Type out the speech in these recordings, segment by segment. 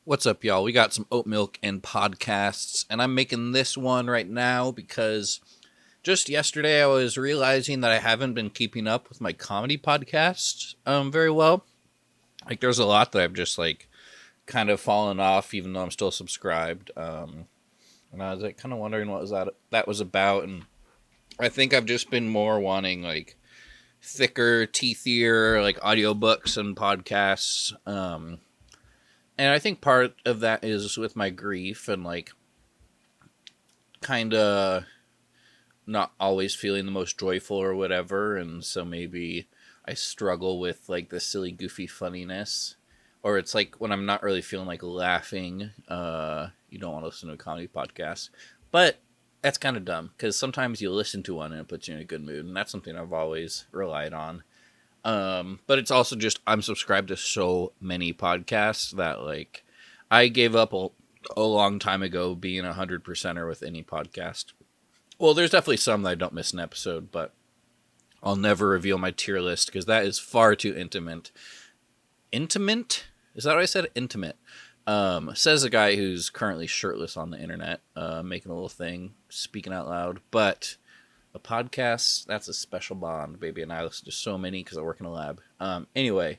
What's up, y'all? We got some oat milk and podcasts, and I'm making this one right now because just yesterday I was realizing that I haven't been keeping up with my comedy podcast very well. Like, there's a lot that I've just kind of fallen off, even though I'm still subscribed. And I was kind of wondering what that was about, and I think I've just been more wanting thicker, teethier audiobooks and podcasts. And I think part of that is with my grief and kind of not always feeling the most joyful or whatever, and so maybe I struggle with the silly, goofy funniness, or it's when I'm not really feeling like laughing. You don't want to listen to a comedy podcast, but that's kind of dumb because sometimes you listen to one and it puts you in a good mood, and that's something I've always relied on. But it's also just I'm subscribed to so many podcasts that I gave up a long time ago being 100%er with any podcast. Well, there's definitely some that I don't miss an episode, but I'll never reveal my tier list because that is far too intimate. Intimate? Is that what I said? Intimate. Says a guy who's currently shirtless on the internet, making a little thing, speaking out loud, but a podcast, that's a special bond, baby, and I listen to so many because I work in a lab. Anyway,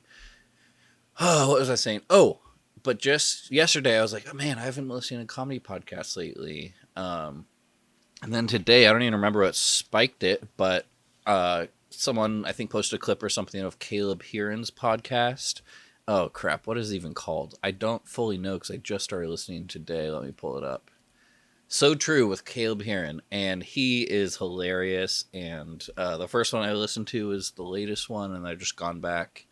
what was I saying? Oh, but just yesterday I was like, oh man, I haven't been listening to comedy podcasts lately. And then today, I don't even remember what spiked it, but someone, I think, posted a clip or something of Caleb Hearon's podcast. Oh, crap, what is it even called? I don't fully know because I just started listening today. Let me pull it up. So True with Caleb Hearon, and he is hilarious, and the first one I listened to is the latest one, and I've just gone back,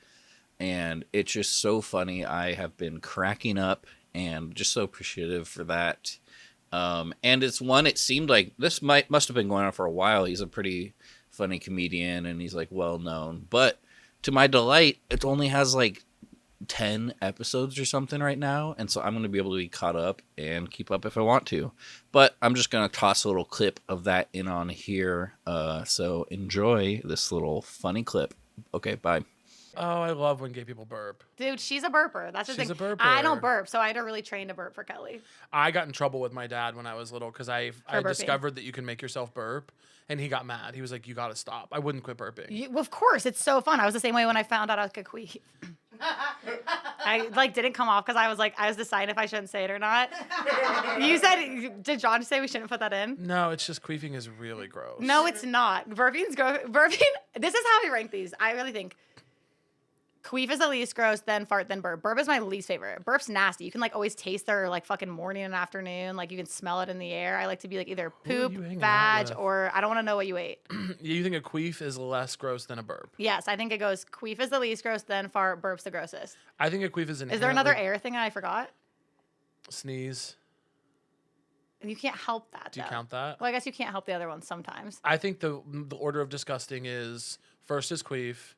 and it's just so funny. I have been cracking up, and just so appreciative for that. And it's one, it seemed like this must have been going on for a while. He's a pretty funny comedian, and he's well known, but to my delight, it only has 10 episodes or something right now, and so I'm going to be able to be caught up and keep up if I want to, but I'm just going to toss a little clip of that in on here, so enjoy this little funny clip. Okay, bye. Oh, I love when gay people burp. Dude, she's a burper. That's the thing. She's a burper. I don't burp, so I had to really train to burp for Kelly. I got in trouble with my dad when I was little because I discovered that you can make yourself burp, and he got mad. He was like, you got to stop. I wouldn't quit burping. Well, of course. It's so fun. I was the same way when I found out I could queef. I didn't come off because I was deciding if I shouldn't say it or not. Did John say we shouldn't put that in? No, it's just queefing is really gross. No, it's not. Burping, this is how I rank these. I really think queef is the least gross, then fart, then burp. Burp is my least favorite. Burp's nasty. You can always taste their fucking morning and afternoon. You can smell it in the air. I like to be either poop, vag, or I don't want to know what you ate. You think a queef is less gross than a burp? Yes, I think it goes queef is the least gross, then fart, burp's the grossest. I think a queef is Is there another air thing I forgot? Sneeze. And you can't help that. Do you count that? Well, I guess you can't help the other ones sometimes. I think the order of disgusting is first is queef.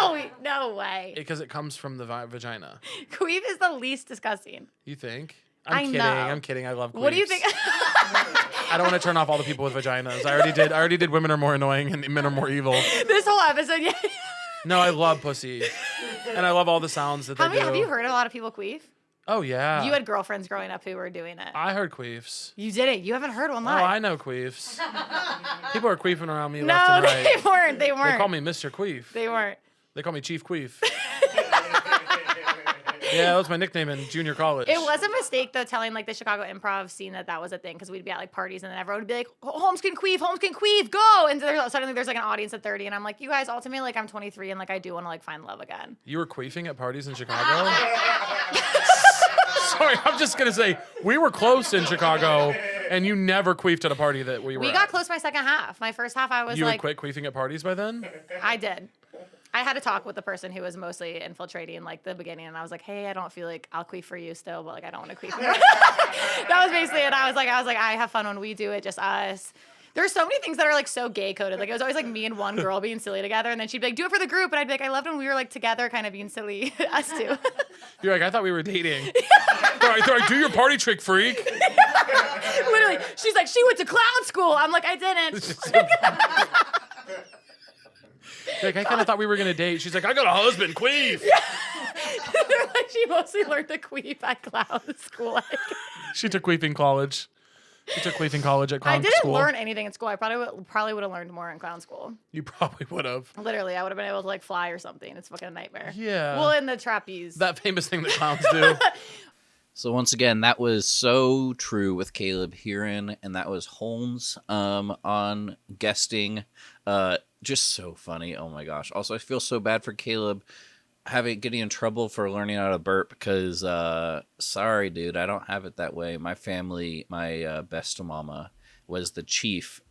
Oh, no way. Because it comes from the vagina. Queef is the least disgusting. You think? I'm kidding. I love queefs. What do you think? I don't want to turn off all the people with vaginas. I already did women are more annoying and men are more evil. This whole episode, yeah. No, I love pussy. And I love all the sounds that they do. Have you heard a lot of people queef? Oh, yeah. You had girlfriends growing up who were doing it. I heard queefs. You did it. You haven't heard one live. Oh, I know queefs. People are queefing around me left and right. No, they weren't. They weren't. They call me Mr. Queef. They weren't. They call me Chief Queef. Yeah, that was my nickname in junior college. It was a mistake, though, telling the Chicago improv scene that was a thing, because we'd be at parties and then everyone would be like, Holmes can queef, go! And suddenly there's an audience at 30, and I'm like, you guys, ultimately, I'm 23, and I do want to find love again. You were queefing at parties in Chicago? Sorry, I'm just going to say, we were close in Chicago, and you never queefed at a party that we were We at. got close my second half. My first half, I was You had quit queefing at parties by then? I did. I had to talk with the person who was mostly infiltrating the beginning, and I was like, hey, I don't feel like I'll queef for you still, but I don't want to queef for you. That was basically it. I was like, I have fun when we do it, just us. There's so many things that are so gay coded. It was always me and one girl being silly together, and then she'd be like, do it for the group, and I'd be like, I loved when we were together kind of being silly, us two. You're like, I thought we were dating. They're like, do your party trick, freak. Literally, she's like, she went to clown school. I'm like, I didn't. Like, I kind of thought we were going to date. She's like, I got a husband, queef. Yeah. She's She mostly learned to queef at clown school. She took queefing college. She took queefing college at clown I didn't school. learn anything in school. I probably would have learned more in clown school. You probably would have. Literally, I would have been able to like fly or something. It's fucking a nightmare. Yeah. Well, in the trapeze. That famous thing that clowns do. So once again, that was so true with Caleb Hearon, and that was Holmes on guesting. Just so funny. Oh my gosh. Also, I feel so bad for Caleb getting in trouble for learning how to burp because sorry, dude, I don't have it that way. My family, my best mama was the chief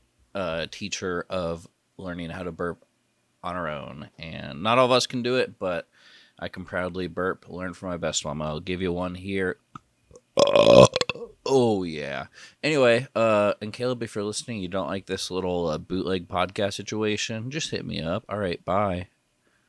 teacher of learning how to burp on our own, and not all of us can do it, but I can proudly burp. Learn from my best mama. I'll give you one here. Oh yeah. Anyway, and Caleb, if you're listening, you don't like this little bootleg podcast situation, just hit me up. All right, bye.